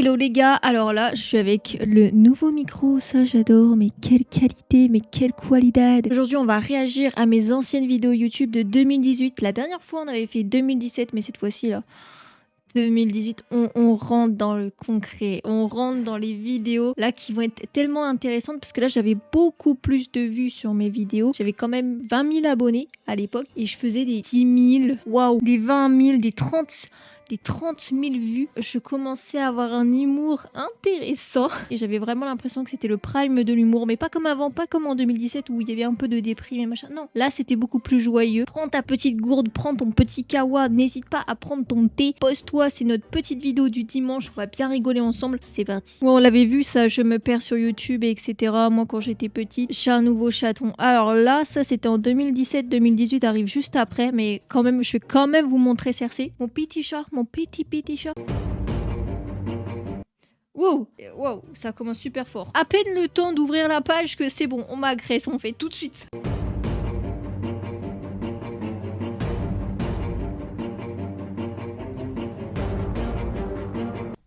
Hello les gars, alors là je suis avec le nouveau micro, ça j'adore, mais quelle qualité, mais quelle qualité. Aujourd'hui on va réagir à mes anciennes vidéos YouTube de 2018. La dernière fois on avait fait 2017, mais cette fois-ci là, 2018, on rentre dans le concret, on rentre dans les vidéos là qui vont être tellement intéressantes parce que là j'avais beaucoup plus de vues sur mes vidéos. J'avais quand même 20 000 abonnés à l'époque et je faisais des 10 000, waouh, des 20 000, des 30 000 vues. Je commençais à avoir un humour intéressant et j'avais vraiment l'impression que c'était le prime de l'humour, mais pas comme avant, pas comme en 2017 où il y avait un peu de déprime et machin. Non, là c'était beaucoup plus joyeux. Prends ta petite gourde, prends ton petit kawa, n'hésite pas à prendre ton thé, pose-toi, c'est notre petite vidéo du dimanche, on va bien rigoler ensemble, c'est parti. Bon, on l'avait vu ça, je me perds sur YouTube etc. Moi quand j'étais petite, j'ai un nouveau chaton. Alors là, ça c'était en 2017-2018, arrive juste après, mais quand même, je vais quand même vous montrer Cersei, mon petit chat, mon petit chat. Wow, wow, ça commence super fort. À peine le temps d'ouvrir la page que c'est bon, on m'agresse, on fait tout de suite.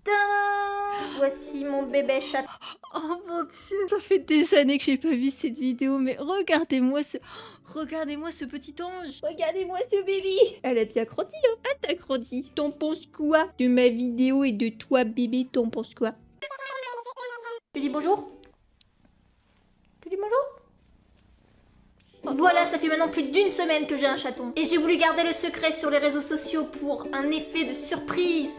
Tadam! Voici mon bébé chat. Oh mon dieu, ça fait des années que j'ai pas vu cette vidéo, mais regardez-moi ce petit ange. Regardez-moi ce bébé. Elle a bien grandi, hein. Ah, t'as grandi. T'en penses quoi de ma vidéo et de toi, bébé? T'en penses quoi? Tu dis bonjour? Tu dis bonjour? Voilà, ça fait maintenant plus d'une semaine que j'ai un chaton. Et j'ai voulu garder le secret sur les réseaux sociaux pour un effet de surprise.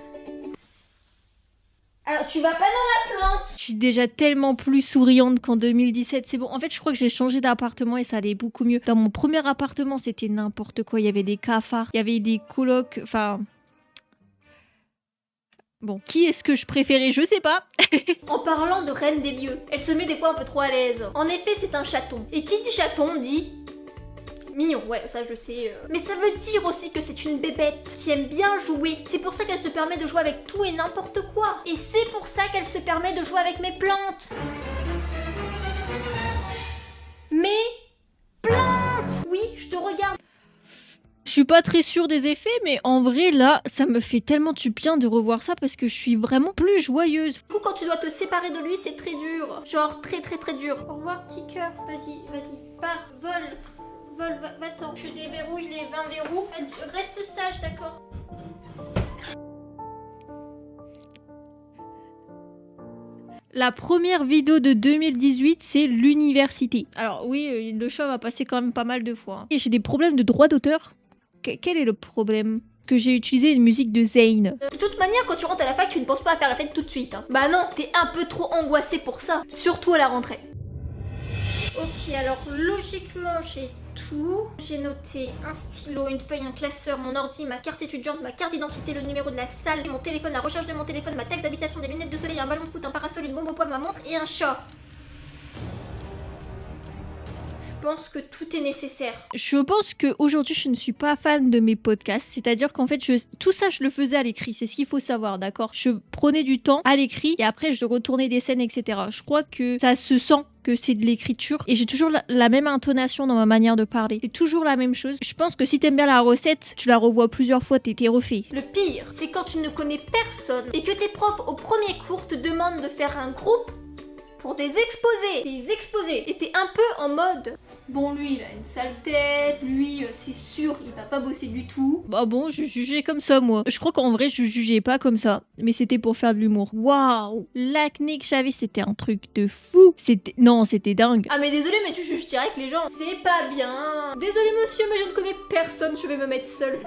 Alors, tu vas pas dans la plante? Je suis déjà tellement plus souriante qu'en 2017, c'est bon. En fait, je crois que j'ai changé d'appartement et ça allait beaucoup mieux. Dans mon premier appartement, c'était n'importe quoi. Il y avait des cafards, il y avait des colocs, enfin... Bon, qui est-ce que je préférais? Je sais pas. En parlant de reine des lieux, elle se met des fois un peu trop à l'aise. En effet, c'est un chaton. Et qui dit chaton dit... mignon, ouais, ça je sais. Mais ça veut dire aussi que c'est une bébête qui aime bien jouer. C'est pour ça qu'elle se permet de jouer avec tout et n'importe quoi. Et c'est pour ça qu'elle se permet de jouer avec mes plantes. Mes plantes! Oui, je te regarde. Je suis pas très sûre des effets, mais en vrai, là, ça me fait tellement du bien de revoir ça parce que je suis vraiment plus joyeuse. Du coup, quand tu dois te séparer de lui, c'est très dur. Genre très dur. Au revoir, petit cœur. Vas-y, pars, vole, va-t'en. Je déverrouille les 20 verrous. Reste sage, d'accord? La première vidéo de 2018, c'est l'université. Alors oui, le chat va passer quand même pas mal de fois. Et j'ai des problèmes de droit d'auteur. Quel est le problème? Que j'ai utilisé une musique de Zayn. De toute manière, quand tu rentres à la fac, tu ne penses pas à faire la fête tout de suite. Hein. Bah non, t'es un peu trop angoissé pour ça. Surtout à la rentrée. Ok, alors logiquement, j'ai tout. J'ai noté un stylo, une feuille, un classeur, mon ordi, ma carte étudiante, ma carte d'identité, le numéro de la salle, mon téléphone, la recharge de mon téléphone, ma taxe d'habitation, des lunettes de soleil, un ballon de foot, un parasol, une bombe au poids, ma montre et un chat. Je pense que tout est nécessaire. Je pense qu'aujourd'hui, je ne suis pas fan de mes podcasts. C'est-à-dire qu'en fait, tout ça, je le faisais à l'écrit. C'est ce qu'il faut savoir, d'accord? Je prenais du temps à l'écrit et après, je retournais des scènes, etc. Je crois que ça se sent que c'est de l'écriture et j'ai toujours la même intonation dans ma manière de parler. C'est toujours la même chose. Je pense que si t'aimes bien la recette, tu la revois plusieurs fois, t'es refait. Le pire, c'est quand tu ne connais personne et que tes profs au premier cours te demandent de faire un groupe pour des exposés. Et t'es un peu en mode... Bon, lui, il a une sale tête, lui, c'est sûr, il va pas bosser du tout. Bah bon, je jugeais comme ça, moi. Je crois qu'en vrai, je jugeais pas comme ça. Mais c'était pour faire de l'humour. Waouh! L'acné que j'avais, c'était un truc de fou. C'était dingue. Ah mais désolé, mais tu juges direct les gens. C'est pas bien. Désolé monsieur, mais je ne connais personne, je vais me mettre seule.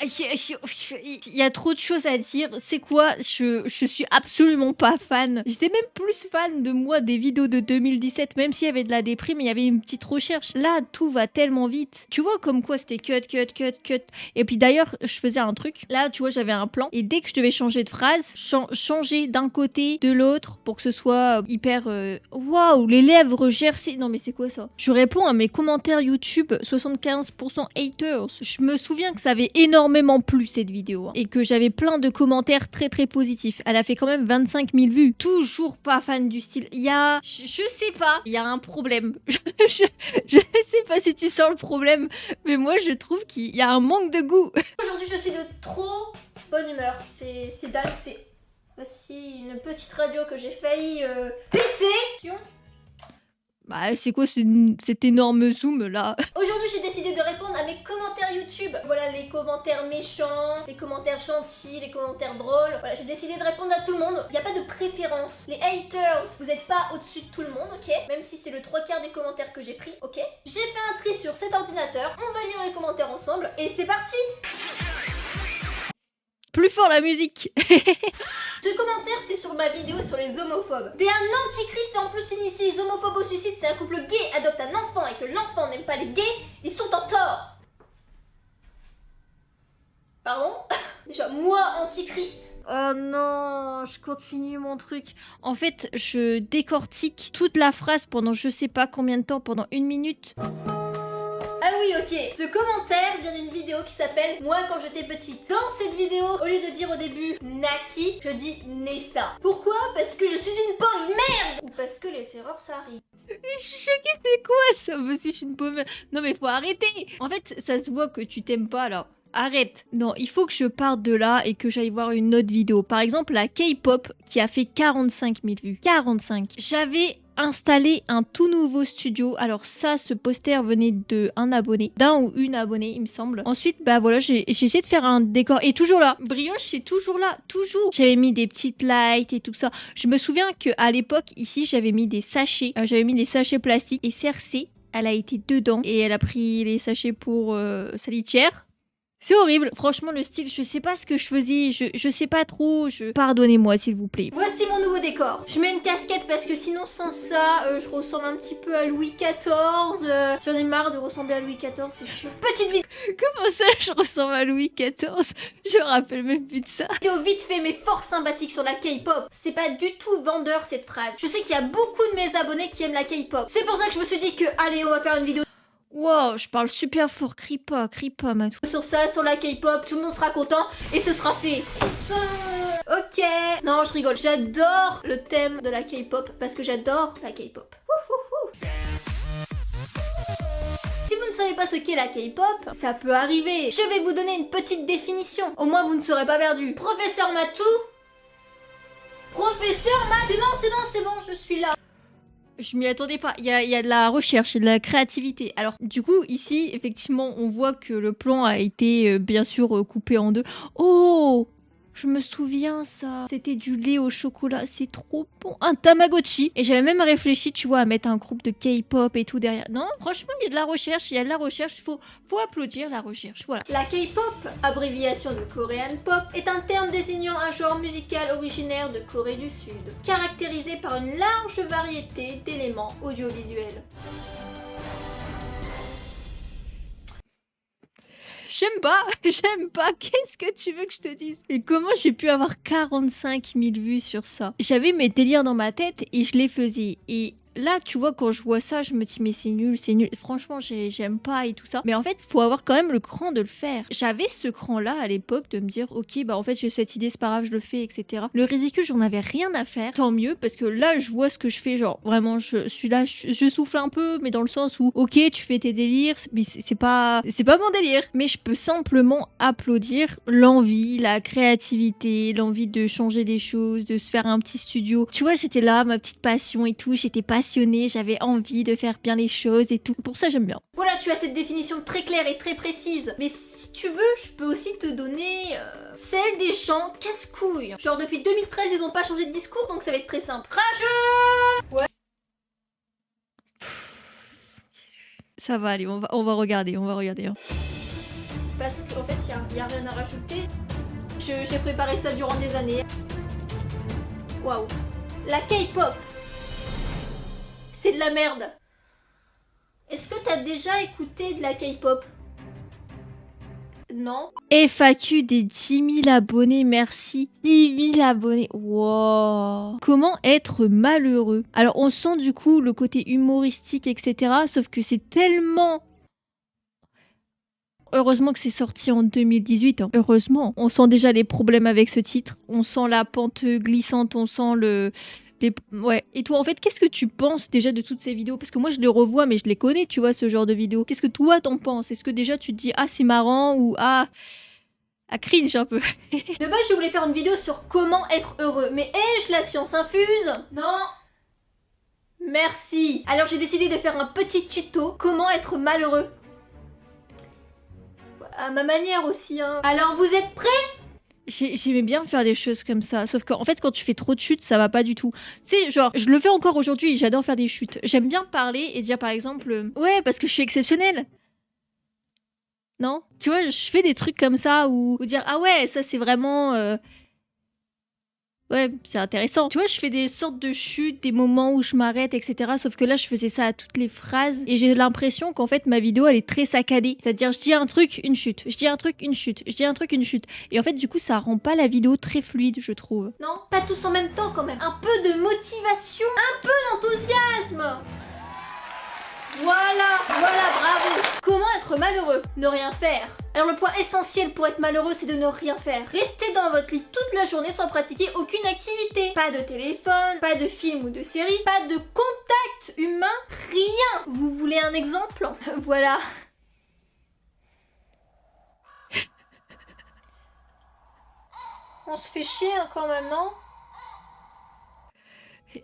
Il y a trop de choses à dire. C'est quoi? Je suis absolument pas fan. J'étais même plus fan de moi des vidéos de 2017, même s'il y avait de la déprime, il y avait une petite recherche. Là, tout va tellement vite. Tu vois comme quoi c'était cut. Et puis d'ailleurs, je faisais un truc. Là, tu vois, j'avais un plan. Et dès que je devais changer de phrase, changer d'un côté, de l'autre, pour que ce soit hyper... Waouh, les lèvres gercées. Non mais c'est quoi ça? Je réponds à mes commentaires YouTube, 75% haters. Je me souviens que ça avait énormément énormément plu cette vidéo, hein, et que j'avais plein de commentaires très très positifs. Elle a fait quand même 25 000 vues. Toujours pas fan du style. Il y a... Je sais pas, il y a un problème. Je sais pas si tu sens le problème, mais moi je trouve qu'il y a un manque de goût. Aujourd'hui je suis de trop bonne humeur. C'est dingue, c'est aussi une petite radio que j'ai failli péter. Bah c'est quoi cet énorme zoom là? Aujourd'hui j'ai décidé de répondre à mes commentaires YouTube. Voilà les commentaires méchants, les commentaires gentils, les commentaires drôles. Voilà, j'ai décidé de répondre à tout le monde. Il n'y a pas de préférence. Les haters, vous n'êtes pas au-dessus de tout le monde, ok? Même si c'est le 3/4 des commentaires que j'ai pris, ok? J'ai fait un tri sur cet ordinateur. On va lire les commentaires ensemble et c'est parti! Plus fort la musique. Ce commentaire c'est sur ma vidéo sur les homophobes. T'es un antichrist et en plus initie les homophobes au suicide. C'est un couple gay adopte un enfant et que l'enfant n'aime pas les gays, ils sont en tort. Pardon? Déjà moi antichrist. Oh non, je continue mon truc. En fait, je décortique toute la phrase pendant je sais pas combien de temps, pendant 1 minute. Ah oui, ok. Ce commentaire vient d'une vidéo qui s'appelle Moi quand j'étais petite. Dans cette vidéo, au lieu de dire au début Naki, je dis Nessa. Pourquoi? Parce que je suis une pauvre merde. Ou parce que les erreurs ça arrive. Mais je suis choquée, c'est quoi ça? Parce que je suis une pauvre... Non mais faut arrêter. En fait, ça se voit que tu t'aimes pas là. Arrête. Non, il faut que je parte de là et que j'aille voir une autre vidéo. Par exemple, la K-pop qui a fait 45 000 vues. 45. J'avais installé un tout nouveau studio. Alors ça, ce poster venait d'un abonné. D'un ou une abonnée, il me semble. Ensuite, bah voilà, j'ai essayé de faire un décor. Et toujours là. Brioche, c'est toujours là. Toujours. J'avais mis des petites lights et tout ça. Je me souviens qu'à l'époque, ici, j'avais mis des sachets. J'avais mis des sachets plastiques. Et Cersei, elle a été dedans. Et elle a pris les sachets pour sa litière. C'est horrible, franchement le style, je sais pas ce que je faisais, je sais pas trop, pardonnez-moi s'il vous plaît. Voici mon nouveau décor. Je mets une casquette parce que sinon sans ça, je ressemble un petit peu à Louis XIV. J'en ai marre de ressembler à Louis XIV, c'est chiant. Petite vidéo Comment ça je ressemble à Louis XIV? Je me rappelle même plus de ça. vite fait mais fort sympathique sur la K-pop. C'est pas du tout vendeur cette phrase. Je sais qu'il y a beaucoup de mes abonnés qui aiment la K-pop. C'est pour ça que je me suis dit que allez on va faire une vidéo. Wow, je parle super fort, crie pas, Matou. Sur ça, sur la K-pop, tout le monde sera content et ce sera fait. Ok. Non, je rigole. J'adore le thème de la K-pop parce que j'adore la K-pop. Si vous ne savez pas ce qu'est la K-pop, ça peut arriver. Je vais vous donner une petite définition. Au moins, vous ne serez pas perdu. Professeur Matou. Professeur Matou. C'est bon, je suis là. Je m'y attendais pas, il y a de la recherche et de la créativité. Alors du coup ici effectivement on voit que le plan a été bien sûr coupé en deux. Oh, je me souviens ça. C'était du lait au chocolat, c'est trop bon. Un Tamagotchi. Et j'avais même réfléchi, tu vois, à mettre un groupe de K-pop et tout derrière. Non, franchement, il y a de la recherche, faut applaudir la recherche, voilà. La K-pop, abréviation de Korean Pop, est un terme désignant un genre musical originaire de Corée du Sud, caractérisé par une large variété d'éléments audiovisuels. J'aime pas, qu'est-ce que tu veux que je te dise? Et comment j'ai pu avoir 45 000 vues sur ça? J'avais mes délires dans ma tête et je les faisais. Et là, tu vois, quand je vois ça, je me dis, mais c'est nul. Franchement, j'aime pas et tout ça. Mais en fait, faut avoir quand même le cran de le faire. J'avais ce cran-là à l'époque de me dire, ok, bah en fait, j'ai cette idée, c'est pas grave, je le fais, etc. Le ridicule, j'en avais rien à faire. Tant mieux, parce que là, je vois ce que je fais. Genre, vraiment, je suis là, je souffle un peu, mais dans le sens où, ok, tu fais tes délires, mais c'est pas mon délire. Mais je peux simplement applaudir l'envie, la créativité, l'envie de changer des choses, de se faire un petit studio. Tu vois, j'étais là, ma petite passion et tout, j'étais passionnée, j'avais envie de faire bien les choses et tout. Pour ça, j'aime bien. Voilà, tu as cette définition très claire et très précise. Mais si tu veux, je peux aussi te donner celle des gens casse-couilles. Genre, depuis 2013, ils ont pas changé de discours, donc ça va être très simple. Rageux! Ouais. Ça va aller, on va regarder, hein. Parce qu'en fait, il y a rien à rajouter. J'ai préparé ça durant des années. Waouh. La K-pop. C'est de la merde. Est-ce que t'as déjà écouté de la K-pop? Non. FAQ des 10 000 abonnés, merci. 10 000 abonnés, wow. Comment être malheureux? Alors on sent du coup le côté humoristique, etc. Sauf que c'est tellement... heureusement que c'est sorti en 2018, hein. Heureusement. On sent déjà les problèmes avec ce titre. On sent la pente glissante, on sent Ouais. Et toi, en fait, qu'est-ce que tu penses déjà de toutes ces vidéos? Parce que moi, je les revois, mais je les connais, tu vois, ce genre de vidéos. Qu'est-ce que toi, t'en penses? Est-ce que déjà, tu te dis, ah, c'est marrant, ou ah, cringe un peu? De base, je voulais faire une vidéo sur comment être heureux. Mais ai-je la science infuse? Non. Merci. Alors, j'ai décidé de faire un petit tuto, comment être malheureux. À ma manière aussi, hein. Alors, vous êtes prêts? J'aimais bien faire des choses comme ça, sauf qu'en fait quand tu fais trop de chutes ça va pas du tout. Tu sais, genre je le fais encore aujourd'hui, j'adore faire des chutes. J'aime bien parler et dire par exemple ouais parce que je suis exceptionnelle. Non? Tu vois, je fais des trucs comme ça ou dire ah ouais ça c'est vraiment... Ouais, c'est intéressant. Tu vois, je fais des sortes de chutes, des moments où je m'arrête, etc. Sauf que là, je faisais ça à toutes les phrases. Et j'ai l'impression qu'en fait, ma vidéo, elle est très saccadée. C'est-à-dire, je dis un truc, une chute. Je dis un truc, une chute. Je dis un truc, une chute. Et en fait, du coup, ça rend pas la vidéo très fluide, je trouve. Non, pas tous en même temps quand même. Un peu de motivation, un peu d'enthousiasme. Voilà, bravo. Comment être malheureux? Ne rien faire. Alors le point essentiel pour être malheureux, c'est de ne rien faire. Rester dans votre lit toute la journée sans pratiquer aucune activité. Pas de téléphone, pas de film ou de série, pas de contact humain, rien. Vous voulez un exemple? Voilà. On se fait chier hein, quand même, non?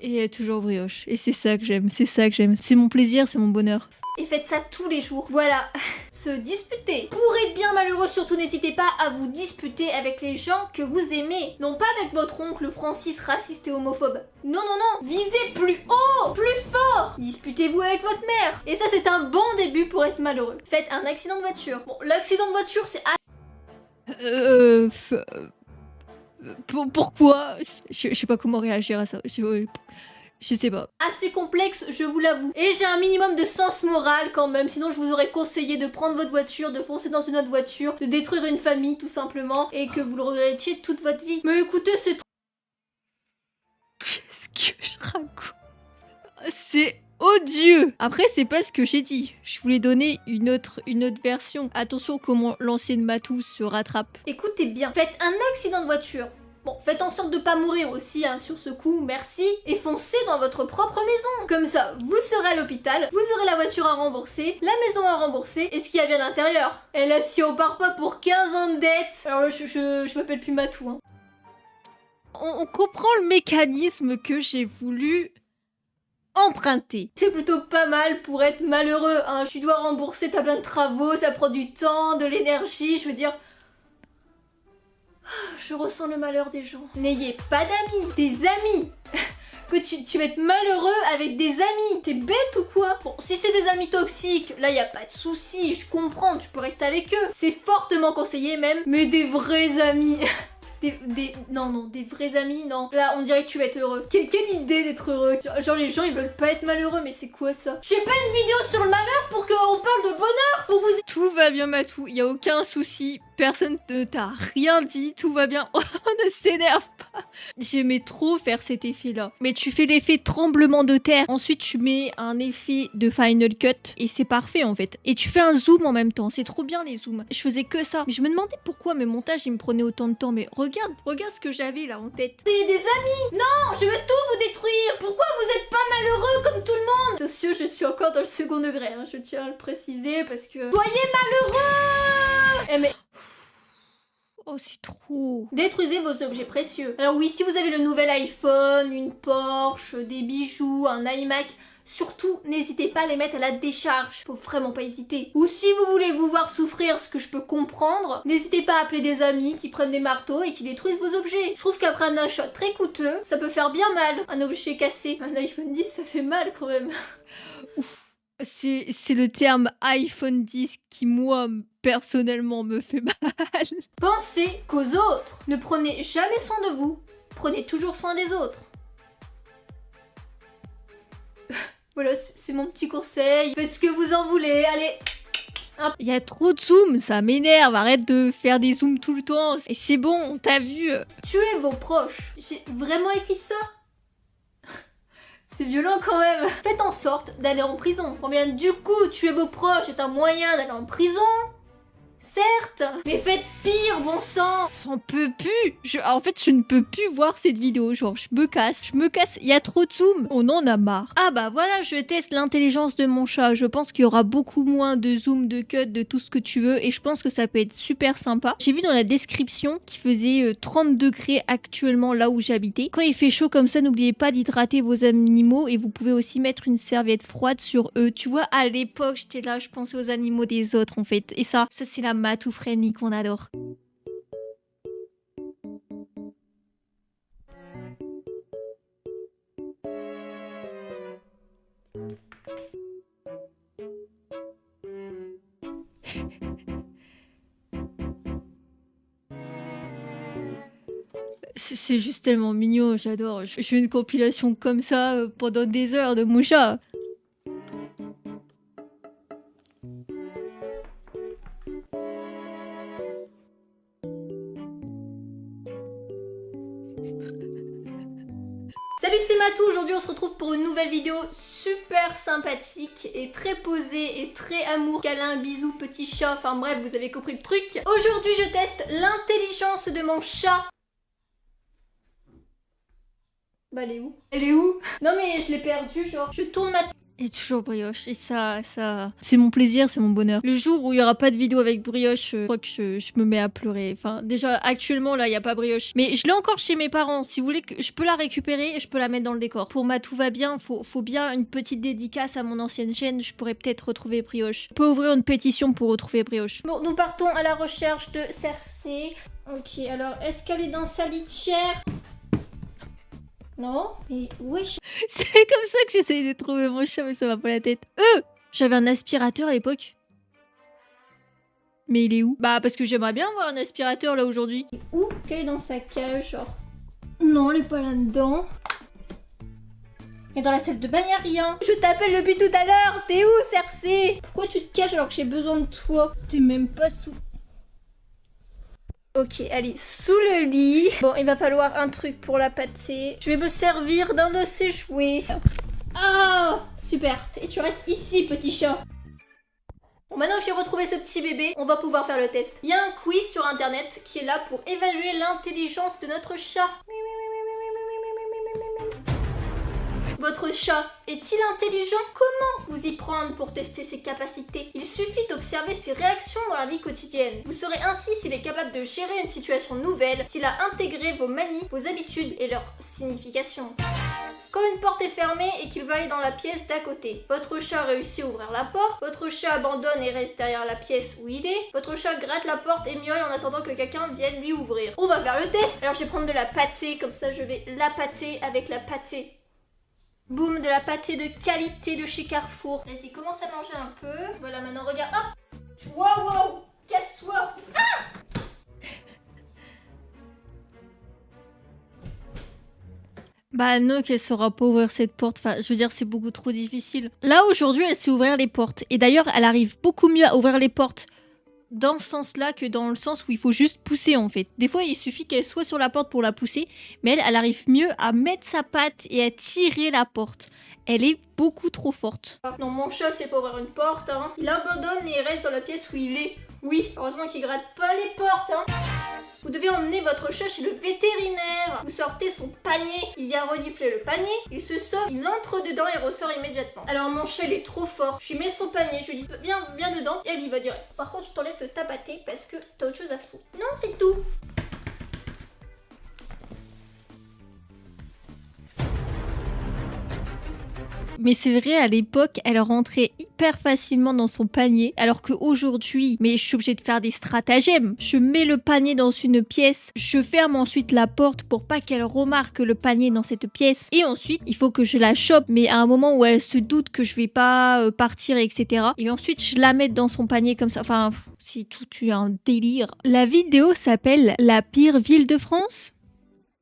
Et toujours brioche. Et c'est ça que j'aime, c'est ça que j'aime. C'est mon plaisir, c'est mon bonheur. Et faites ça tous les jours. Voilà. Se disputer. Pour être bien malheureux, surtout n'hésitez pas à vous disputer avec les gens que vous aimez. Non pas avec votre oncle Francis raciste et homophobe. Non, non, non. Visez plus haut, plus fort. Disputez-vous avec votre mère. Et ça, c'est un bon début pour être malheureux. Faites un accident de voiture. Bon, l'accident de voiture, c'est... Pourquoi? Je sais pas comment réagir à ça. Je sais pas. Assez complexe, je vous l'avoue. Et j'ai un minimum de sens moral quand même, sinon je vous aurais conseillé de prendre votre voiture, de foncer dans une autre voiture, de détruire une famille tout simplement, et que vous le regrettiez toute votre vie. Mais écoutez, c'est trop... Qu'est-ce que je raconte? C'est odieux. Après, c'est pas ce que j'ai dit. Je voulais donner une autre version. Attention comment l'ancienne Matou se rattrape. Écoutez bien, faites un accident de voiture. Bon, faites en sorte de pas mourir aussi hein, sur ce coup, merci. Et foncez dans votre propre maison. Comme ça, vous serez à l'hôpital, vous aurez la voiture à rembourser, la maison à rembourser, et ce qu'il y a bien à l'intérieur. Et là, si on part pas pour 15 ans de dette... Alors là, je m'appelle plus Matou. Hein. On comprend le mécanisme que j'ai voulu emprunter. C'est plutôt pas mal pour être malheureux, hein. Tu dois rembourser, t'as plein de travaux, ça prend du temps, de l'énergie, je veux dire... Je ressens le malheur des gens. N'ayez pas d'amis, des amis. Que tu vas être malheureux avec des amis. T'es bête ou quoi? Bon, si c'est des amis toxiques, là y a pas de souci, je comprends, tu peux rester avec eux. C'est fortement conseillé même, mais des vrais amis... Non, des vrais amis, non. Là, on dirait que tu vas être heureux. Quelle idée d'être heureux. Genre, les gens, ils veulent pas être malheureux, mais c'est quoi ça? J'ai pas une vidéo sur le malheur pour qu'on parle de bonheur, pour vous... Tout va bien, Matou, y a aucun souci. Personne ne t'a rien dit, tout va bien. Oh, ne s'énerve pas. J'aimais trop faire cet effet-là. Mais tu fais l'effet tremblement de terre. Ensuite, tu mets un effet de Final Cut. Et c'est parfait, en fait. Et tu fais un zoom en même temps. C'est trop bien, les zooms. Je faisais que ça. Mais je me demandais pourquoi mes montages, ils me prenaient autant de temps. Mais regarde ce que j'avais là en tête. C'est des amis. Non, je veux tout vous détruire. Pourquoi vous êtes pas malheureux comme tout le monde? Attention, je suis encore dans le second degré. Hein. Je tiens à le préciser parce que... Soyez malheureux. Eh mais... Oh, c'est trop. Détruisez vos objets précieux. Alors oui, si vous avez le nouvel iPhone, une Porsche, des bijoux, un iMac, surtout n'hésitez pas à les mettre à la décharge. Faut vraiment pas hésiter. Ou si vous voulez vous voir souffrir, ce que je peux comprendre, n'hésitez pas à appeler des amis qui prennent des marteaux et qui détruisent vos objets. Je trouve qu'après un achat très coûteux, ça peut faire bien mal. Un objet cassé. Un iPhone 10, ça fait mal quand même. Ouf. C'est le terme iPhone 10 qui, moi, personnellement, me fait mal. Pensez qu'aux autres. Ne prenez jamais soin de vous. Prenez toujours soin des autres. Voilà, c'est mon petit conseil. Faites ce que vous en voulez. Allez. Il y a trop de zoom, ça m'énerve. Arrête de faire des zooms tout le temps. Et c'est bon, on t'a vu. Tuez vos proches. J'ai vraiment écrit ça? C'est violent quand même. Faites en sorte d'aller en prison. Combien du coup tuer vos proches est un moyen d'aller en prison? Certes, mais faites pire, bon sang. J'en peux plus. En fait, je ne peux plus voir cette vidéo. Genre, je me casse. Il y a trop de zoom. On en a marre. Ah bah voilà, je teste l'intelligence de mon chat. Je pense qu'il y aura beaucoup moins de zoom, de cut, de tout ce que tu veux. Et je pense que ça peut être super sympa. J'ai vu dans la description qu'il faisait 30 degrés actuellement là où j'habitais. Quand il fait chaud comme ça, n'oubliez pas d'hydrater vos animaux. Et vous pouvez aussi mettre une serviette froide sur eux. Tu vois, à l'époque, j'étais là, je pensais aux animaux des autres en fait. Et ça c'est la matou friendly qu'on adore. C'est juste tellement mignon, j'adore. Je fais une compilation comme ça pendant des heures de mon chat. Salut, c'est Matou. Aujourd'hui on se retrouve pour une nouvelle vidéo super sympathique et très posée et très amour, câlin, bisous, petit chat, enfin bref vous avez compris le truc. Aujourd'hui je teste l'intelligence de mon chat. Bah elle est où? Elle est où? Non mais je l'ai perdue, genre je tourne ma tête. Et toujours Brioche, et ça, c'est mon plaisir, c'est mon bonheur. Le jour où il y aura pas de vidéo avec Brioche, je crois que je me mets à pleurer. Enfin, déjà, actuellement, là, il y a pas Brioche. Mais je l'ai encore chez mes parents. Si vous voulez, que je peux la récupérer et je peux la mettre dans le décor. Pour ma tout va bien, faut bien une petite dédicace à mon ancienne chaîne. Je pourrais peut-être retrouver Brioche. Je peux ouvrir une pétition pour retrouver Brioche. Bon, nous partons à la recherche de Cersei. Ok, alors, est-ce qu'elle est dans sa litière? Non, mais wesh. C'est comme ça que j'essaye de trouver mon chat, mais ça va pas la tête. J'avais un aspirateur à l'époque. Mais il est où? Bah parce que j'aimerais bien avoir un aspirateur là aujourd'hui. Où qu'elle est dans sa cage, genre? Non, elle est pas là-dedans. Et dans la salle de bain, y'a rien. Je t'appelle depuis tout à l'heure. T'es où, Cersei? Pourquoi tu te caches alors que j'ai besoin de toi? T'es même pas sous... Ok, allez, sous le lit. Bon, il va falloir un truc pour la pâter. Je vais me servir d'un de ces jouets. Ah, super. Et tu restes ici, petit chat. Bon, maintenant que j'ai retrouvé ce petit bébé, on va pouvoir faire le test. Il y a un quiz sur internet qui est là pour évaluer l'intelligence de notre chat. Votre chat est-il intelligent? Comment vous y prendre pour tester ses capacités? Il suffit d'observer ses réactions dans la vie quotidienne. Vous saurez ainsi s'il est capable de gérer une situation nouvelle, s'il a intégré vos manies, vos habitudes et leur signification. Quand une porte est fermée et qu'il va aller dans la pièce d'à côté, votre chat réussit à ouvrir la porte, votre chat abandonne et reste derrière la pièce où il est, votre chat gratte la porte et miaule en attendant que quelqu'un vienne lui ouvrir. On va faire le test. Alors je vais prendre de la pâtée, comme ça je vais la pâter avec la pâtée. Boum, de la pâtée de qualité de chez Carrefour. Vas-y, commence à manger un peu. Voilà, maintenant regarde. Hop. Waouh, casse-toi. Ah! Bah non, qu'elle saura pas ouvrir cette porte. Enfin, je veux dire, c'est beaucoup trop difficile. Là, aujourd'hui, elle sait ouvrir les portes. Et d'ailleurs, elle arrive beaucoup mieux à ouvrir les portes dans ce sens-là que dans le sens où il faut juste pousser, en fait. Des fois, il suffit qu'elle soit sur la porte pour la pousser. Mais elle arrive mieux à mettre sa patte et à tirer la porte. Elle est beaucoup trop forte. Non, mon chat, c'est pas ouvrir une porte, hein. Il abandonne et il reste dans la pièce où il est. Oui, heureusement qu'il gratte pas les portes, hein. Vous devez emmener votre chat chez le vétérinaire. Vous sortez son panier. Il vient renifler le panier. Il se sauve, il entre dedans et ressort immédiatement. Alors mon chat, il est trop fort. Je lui mets son panier, je lui dis viens dedans et elle y va direct. Par contre, je t'enlève ta pâtée parce que t'as autre chose à foutre. Non, c'est tout. Mais c'est vrai, à l'époque, elle rentrait hyper facilement dans son panier, alors qu'aujourd'hui, mais je suis obligée de faire des stratagèmes. Je mets le panier dans une pièce, je ferme ensuite la porte pour pas qu'elle remarque le panier dans cette pièce, et ensuite, il faut que je la chope, mais à un moment où elle se doute que je vais pas partir, etc. Et ensuite, je la mets dans son panier comme ça. Enfin, c'est tout un délire. La vidéo s'appelle « La pire ville de France ».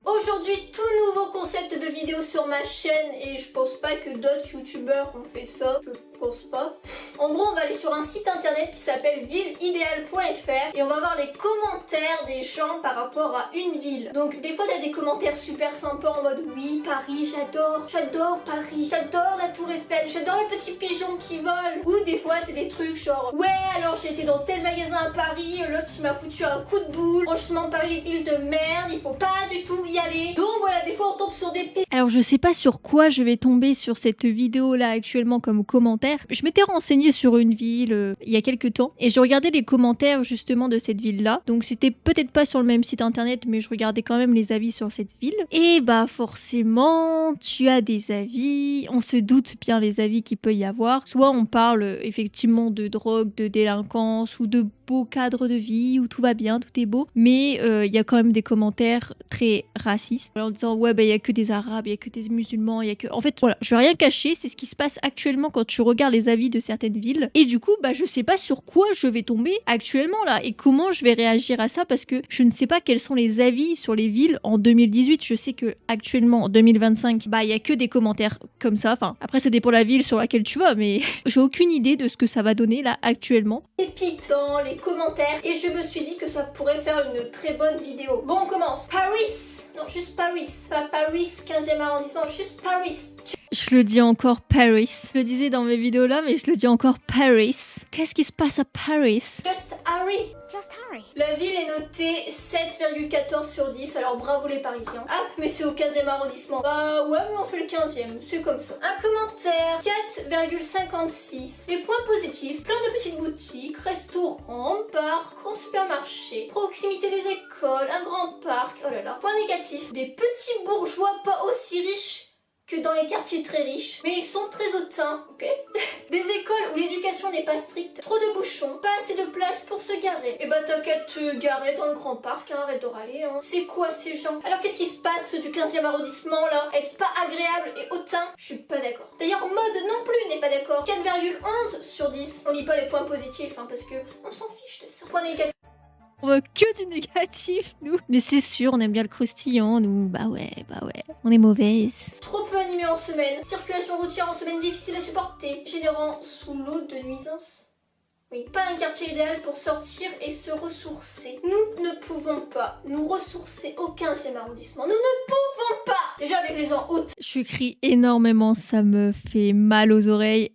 Aujourd'hui, tout nouveau concept de vidéo sur ma chaîne et je pense pas que d'autres youtubeurs ont fait ça. Je Je pense pas. En gros, on va aller sur un site internet qui s'appelle villeideale.fr et on va voir les commentaires des gens par rapport à une ville. Donc des fois t'as des commentaires super sympas en mode oui Paris j'adore Paris, j'adore la tour Eiffel, j'adore les petits pigeons qui volent. Ou des fois c'est des trucs genre ouais alors j'ai été dans tel magasin à Paris, l'autre il m'a foutu un coup de boule, franchement Paris ville de merde, il faut pas du tout y aller. Donc voilà, des fois on tombe sur des Alors je sais pas sur quoi je vais tomber sur cette vidéo là actuellement comme commentaire. Je m'étais renseignée sur une ville il y a quelques temps et je regardais les commentaires justement de cette ville là. Donc c'était peut-être pas sur le même site internet mais je regardais quand même les avis sur cette ville. Et bah forcément tu as des avis, on se doute bien les avis qu'il peut y avoir. Soit on parle effectivement de drogue, de délinquance ou de beau cadre de vie où tout va bien, tout est beau. Mais il y a quand même des commentaires très racistes en disant ouais bah il y a que des arabes, il y a que des musulmans, il y a que... En fait voilà, je vais rien cacher, c'est ce qui se passe actuellement quand tu regardes les avis de certaines villes. Et du coup bah je sais pas sur quoi je vais tomber actuellement là et comment je vais réagir à ça parce que je ne sais pas quels sont les avis sur les villes en 2018. Je sais que actuellement en 2025 bah il y a que des commentaires comme ça. Enfin après ça dépend de la ville sur laquelle tu vas mais j'ai aucune idée de ce que ça va donner là actuellement. pépites dans les commentaires et je me suis dit que ça pourrait faire une très bonne vidéo. Bon on commence. Paris. Non juste Paris. Pas Paris 15e arrondissement, juste Paris. Je le dis encore Paris. Je le disais dans mes vidéos là, mais je le dis encore Paris. Qu'est-ce qui se passe à Paris? Just Harry. Just Harry. La ville est notée 7,14 sur 10, alors bravo les Parisiens. Ah, mais c'est au 15e arrondissement. Bah ouais, mais on fait le 15e, c'est comme ça. Un commentaire, 4,56. Les points positifs, plein de petites boutiques, restaurants, bars, grands supermarchés, proximité des écoles, un grand parc, oh là là. Point négatif, des petits bourgeois pas aussi riches que dans les quartiers très riches, mais ils sont très hautains, ok? Des écoles où l'éducation n'est pas stricte, trop de bouchons, pas assez de place pour se garer. Et bah t'as qu'à te garer dans le grand parc, hein, arrête de râler, hein. C'est quoi ces gens? Alors qu'est-ce qui se passe du 15e arrondissement là? Être pas agréable et hautain? Je suis pas d'accord. D'ailleurs mode non plus n'est pas d'accord. 4,11 sur 10. On lit pas les points positifs, hein, parce que on s'en fiche de ça. Point négatif. On veut que du négatif, nous. Mais c'est sûr, on aime bien le croustillant, nous. Bah ouais. On est mauvaise. Trop peu animé en semaine. Circulation routière en semaine difficile à supporter. Générant sous l'eau de nuisance. Oui, pas un quartier idéal pour sortir et se ressourcer. Nous ne pouvons pas nous ressourcer au 15e arrondissement. Nous ne pouvons pas. Déjà avec les gens hauts. Je crie énormément, ça me fait mal aux oreilles.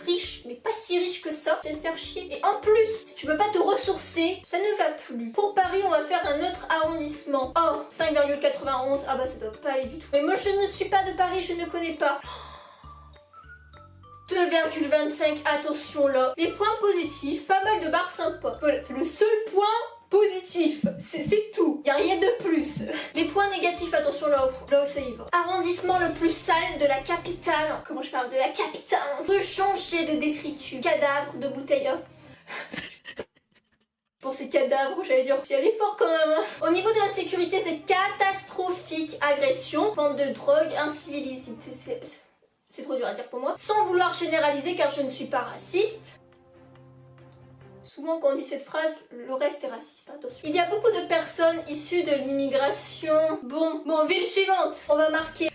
Riche, mais pas si riche que ça, tu vas te faire chier. Et en plus, si tu peux pas te ressourcer, ça ne va plus. Pour Paris, on va faire un autre arrondissement. Oh, 5,91. Ah bah ça doit pas aller du tout. Mais moi je ne suis pas de Paris, je ne connais pas. 2,25, attention là. Les points positifs, pas mal de bars sympas. Voilà, c'est le seul point positif. C'est tout. Y a rien de plus. Les points négatifs, attention là où ça y va. Arrondissement le plus sale de la capitale. Comment je parle de la capitale? Rejonché de détritus, cadavres, de bouteilles. Pour ces cadavres, j'allais dire, tu y allais fort quand même. Hein. Au niveau de la sécurité, c'est catastrophique. Agression, vente de drogue, incivilité. C'est trop dur à dire pour moi. Sans vouloir généraliser car je ne suis pas raciste. Souvent quand on dit cette phrase, le reste est raciste, attention. Il y a beaucoup de personnes issues de l'immigration. Bon, ville suivante. On va marquer.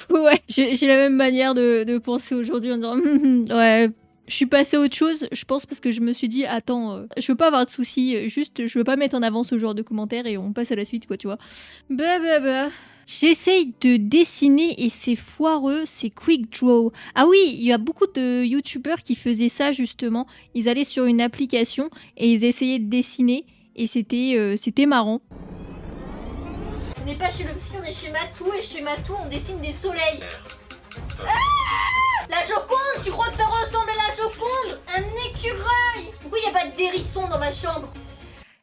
Ouais, j'ai la même manière de penser aujourd'hui en disant ouais. Je suis passée à autre chose, je pense, parce que je me suis dit, attends, je veux pas avoir de soucis, juste, je veux pas mettre en avant ce genre de commentaires et on passe à la suite, quoi, tu vois. J'essaye de dessiner et c'est foireux, c'est quick draw. Ah oui, il y a beaucoup de youtubeurs qui faisaient ça, justement. Ils allaient sur une application et ils essayaient de dessiner et c'était marrant. On n'est pas chez le psy, on est chez Matou et chez Matou, on dessine des soleils. La Joconde, tu crois que ça ressemble à la Joconde? Un écureuil. Pourquoi il n'y a pas de hérisson dans ma chambre?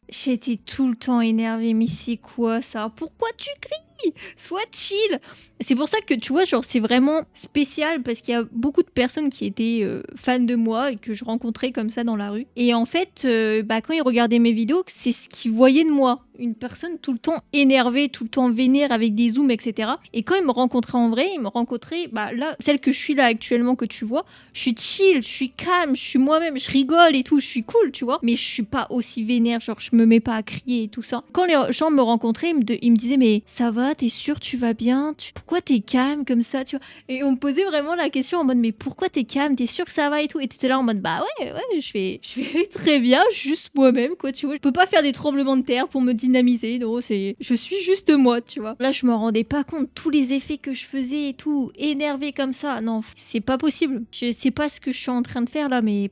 J'étais tout le temps énervée, mais c'est quoi ça? Pourquoi tu cries? Sois chill. C'est pour ça que tu vois, genre c'est vraiment spécial parce qu'il y a beaucoup de personnes qui étaient fans de moi et que je rencontrais comme ça dans la rue. Et en fait, quand ils regardaient mes vidéos, c'est ce qu'ils voyaient de moi. Une personne tout le temps énervée, tout le temps vénère avec des zooms, etc. Et quand ils me rencontraient en vrai, ils me rencontraient, là, celle que je suis là actuellement que tu vois, je suis chill, je suis calme, je suis moi-même, je rigole et tout, je suis cool, tu vois. Mais je suis pas aussi vénère, genre je me mets pas à crier et tout ça. Quand les gens me rencontraient, ils me disaient mais ça va, va? T'es sûr tu vas bien? Pourquoi t'es calme comme ça, tu vois? Et on me posait vraiment la question en mode, mais pourquoi t'es calme? T'es sûr que ça va et tout? Et t'étais là en mode, bah ouais, je vais très bien, juste moi-même, quoi, tu vois. Je peux pas faire des tremblements de terre pour me dynamiser, non, je suis juste moi, tu vois. Là, je me rendais pas compte, tous les effets que je faisais et tout, énervé comme ça, non, c'est pas possible. Je sais pas ce que je suis en train de faire là, mais...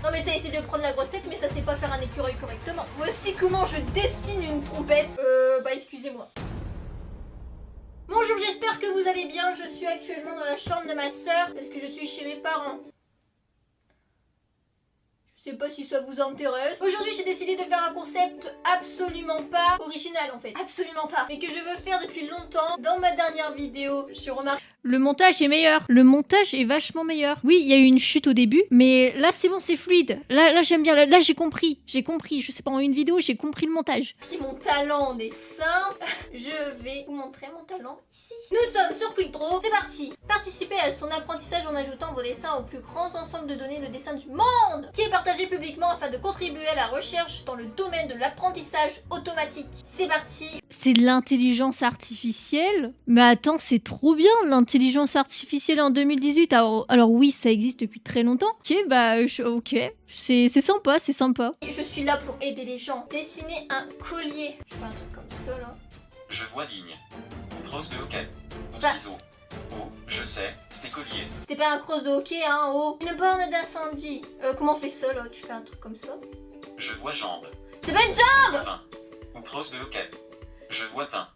Non mais ça essaie de prendre la grosse tête, mais ça sait pas faire un écureuil correctement. Voici comment je dessine une trompette. Bah excusez-moi. Bonjour, j'espère que vous allez bien. Je suis actuellement dans la chambre de ma sœur parce que je suis chez mes parents. Je sais pas si ça vous intéresse. Aujourd'hui, j'ai décidé de faire un concept absolument pas original en fait. Absolument pas. Mais que je veux faire depuis longtemps. Dans ma dernière vidéo, je suis remarqué... Le montage est meilleur. Le montage est vachement meilleur. Oui, il y a eu une chute au début, mais là c'est bon, c'est fluide. Là j'aime bien. Là j'ai compris. Je sais pas, en une vidéo, j'ai compris le montage. Mon talent en dessin. Je vais vous montrer mon talent ici. Nous sommes sur Quickdraw. C'est parti. Participez à son apprentissage en ajoutant vos dessins au plus grand ensemble de données de dessin du monde, qui est partagé publiquement afin de contribuer à la recherche dans le domaine de l'apprentissage automatique. C'est parti. C'est de l'intelligence artificielle. Mais attends, c'est trop bien l'intelligence artificielle en 2018. Alors oui, ça existe depuis très longtemps. Ok, bah ok, c'est sympa, c'est sympa. Je suis là pour aider les gens. Dessiner un collier. Je fais un truc comme ça là. Je vois ligne. Crosse de hockey. Ciseaux. Oh, je sais, c'est collier. C'était pas un cross de hockey, hein, oh. Une borne d'incendie. Comment on fait ça là? Tu fais un truc comme ça. Je vois jambe. C'est pas une jambe! Pain. Ou crosse de hockey. Je vois pain.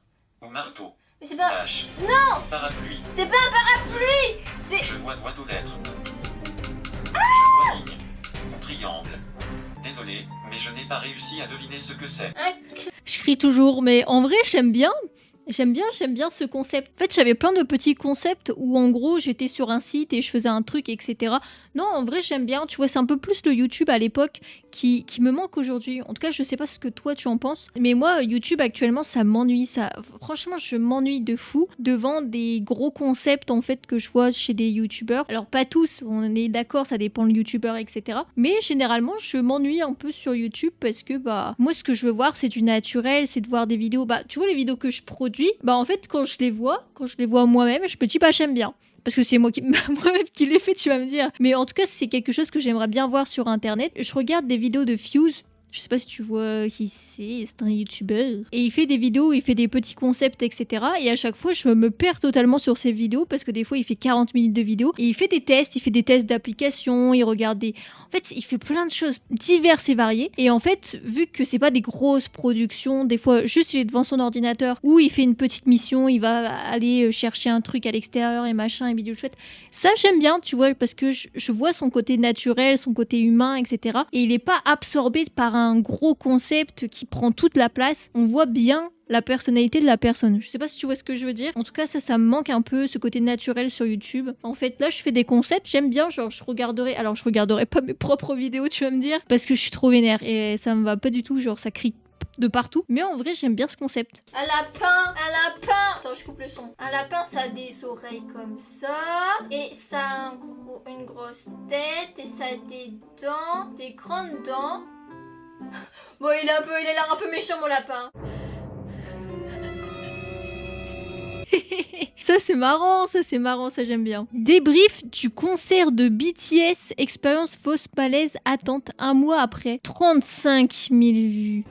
Ou marteau. Mais c'est pas... Bâche. Non! Parapluie. C'est pas un parapluie! C'est... Je vois boîte aux lettres. Je vois ligne. Ou triangle. Désolé, mais je n'ai pas réussi à deviner ce que c'est. Je crie toujours, mais en vrai, j'aime bien. J'aime bien ce concept. En fait, j'avais plein de petits concepts où en gros j'étais sur un site et je faisais un truc, etc. Non, en vrai, j'aime bien. Tu vois, c'est un peu plus le YouTube à l'époque qui me manque aujourd'hui. En tout cas, je sais pas ce que toi tu en penses. Mais moi, YouTube actuellement, ça m'ennuie. Franchement, je m'ennuie de fou devant des gros concepts en fait que je vois chez des YouTubeurs. Alors, pas tous, on est d'accord, ça dépend le YouTuber, etc. Mais généralement, je m'ennuie un peu sur YouTube parce que bah moi, ce que je veux voir, c'est du naturel, c'est de voir des vidéos. Bah, tu vois, les vidéos que je produis. Bah en fait quand je les vois moi-même, je me dis bah j'aime bien. Parce que c'est moi-même qui l'ai fait, tu vas me dire. Mais en tout cas, c'est quelque chose que j'aimerais bien voir sur internet. Je regarde des vidéos de Fuse. Je sais pas si tu vois qui c'est un youtubeur. Et il fait des vidéos, il fait des petits concepts, etc. Et à chaque fois, je me perds totalement sur ses vidéos parce que des fois, il fait 40 minutes de vidéos. Et il fait des tests d'applications, il regarde des... En fait, il fait plein de choses diverses et variées. Et en fait, vu que c'est pas des grosses productions, des fois, juste il est devant son ordinateur ou il fait une petite mission, il va aller chercher un truc à l'extérieur et machin, et vidéo chouette. Ça, j'aime bien, tu vois, parce que je vois son côté naturel, son côté humain, etc. Et il est pas absorbé par un gros concept qui prend toute la place. On voit bien la personnalité de la personne. Je sais pas si tu vois ce que je veux dire. En tout cas, ça me manque un peu, ce côté naturel sur YouTube. En fait, là, je fais des concepts, j'aime bien, genre, je regarderai pas mes propres vidéos, tu vas me dire, parce que je suis trop vénère et ça me va pas du tout, genre, ça crie de partout. Mais en vrai, j'aime bien ce concept. Un lapin. Attends, je coupe le son. Un lapin, ça a des oreilles comme ça. Et ça a une grosse tête. Et ça a des dents, des grandes dents. Bon, il a l'air un peu méchant, mon lapin. Ça c'est marrant, ça j'aime bien. Débrief du concert de BTS, expérience fausse malaise, attente un mois après. 35 000 vues.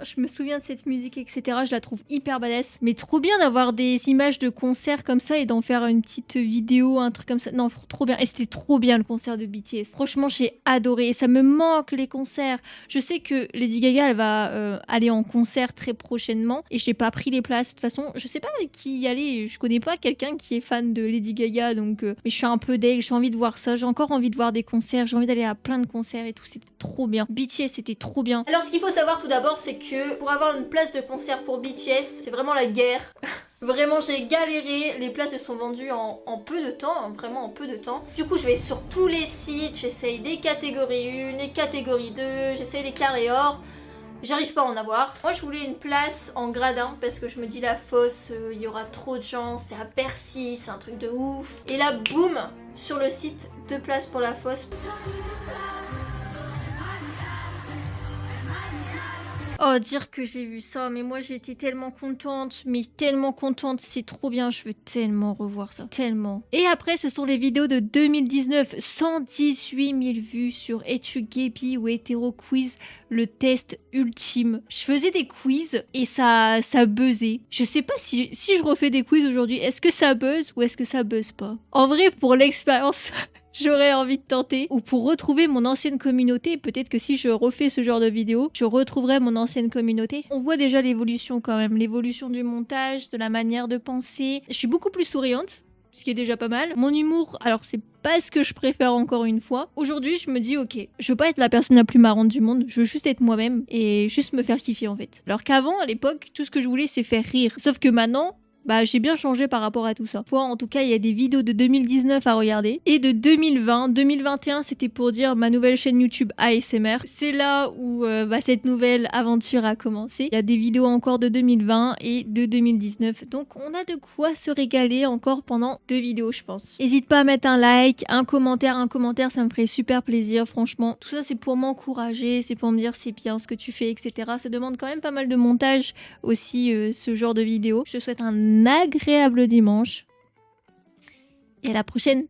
Je me souviens de cette musique, etc. Je la trouve hyper badass. Mais trop bien d'avoir des images de concerts comme ça et d'en faire une petite vidéo, un truc comme ça. Non, trop bien. Et c'était trop bien le concert de BTS. Franchement, j'ai adoré. Et ça me manque les concerts. Je sais que Lady Gaga, elle va aller en concert très prochainement. Et j'ai pas pris les places. De toute façon, je sais pas qui y aller. Je connais pas quelqu'un qui est fan de Lady Gaga. Donc, mais je suis un peu deg. J'ai envie de voir ça. J'ai encore envie de voir des concerts. J'ai envie d'aller à plein de concerts et tout. C'était trop bien. BTS, c'était trop bien. Alors, ce qu'il faut savoir tout d'abord, c'est c'est que pour avoir une place de concert pour BTS, c'est vraiment la guerre. Vraiment, j'ai galéré. Les places se sont vendues en peu de temps, hein, vraiment en peu de temps. Du coup, je vais sur tous les sites, j'essaye les catégories 1, les catégories 2, j'essaye les carrés or. J'arrive pas à en avoir. Moi, je voulais une place en gradin parce que je me dis la fosse, il y aura trop de gens, c'est à Bercy, c'est un truc de ouf. Et là, boum, sur le site, 2 places pour la fosse. Oh, dire que j'ai vu ça, mais moi j'étais tellement contente, c'est trop bien, je veux tellement revoir ça, tellement. Et après, ce sont les vidéos de 2019, 118 000 vues sur Es-tu Gaby ou Hétéro Quiz, le test ultime. Je faisais des quiz et ça buzzait. Je sais pas si je refais des quiz aujourd'hui, est-ce que ça buzz ou est-ce que ça buzz pas? En vrai, pour l'expérience... J'aurais envie de tenter, ou pour retrouver mon ancienne communauté, peut-être que si je refais ce genre de vidéo, je retrouverai mon ancienne communauté. On voit déjà l'évolution quand même, l'évolution du montage, de la manière de penser. Je suis beaucoup plus souriante, ce qui est déjà pas mal. Mon humour, alors c'est pas ce que je préfère encore une fois. Aujourd'hui, je me dis ok, je veux pas être la personne la plus marrante du monde, je veux juste être moi-même et juste me faire kiffer en fait. Alors qu'avant, à l'époque, tout ce que je voulais c'est faire rire. Sauf que maintenant... Bah j'ai bien changé par rapport à tout ça. En tout cas, il y a des vidéos de 2019 à regarder. Et de 2020, 2021, c'était pour dire ma nouvelle chaîne YouTube ASMR. C'est là où cette nouvelle aventure a commencé. Il y a des vidéos encore de 2020 et de 2019. Donc on a de quoi se régaler encore pendant 2 vidéos, je pense. N'hésite pas à mettre un like, un commentaire, ça me ferait super plaisir, franchement. Tout ça, c'est pour m'encourager, c'est pour me dire c'est bien ce que tu fais, etc. Ça demande quand même pas mal de montage aussi, ce genre de vidéo. Je te souhaite un agréable dimanche et à la prochaine.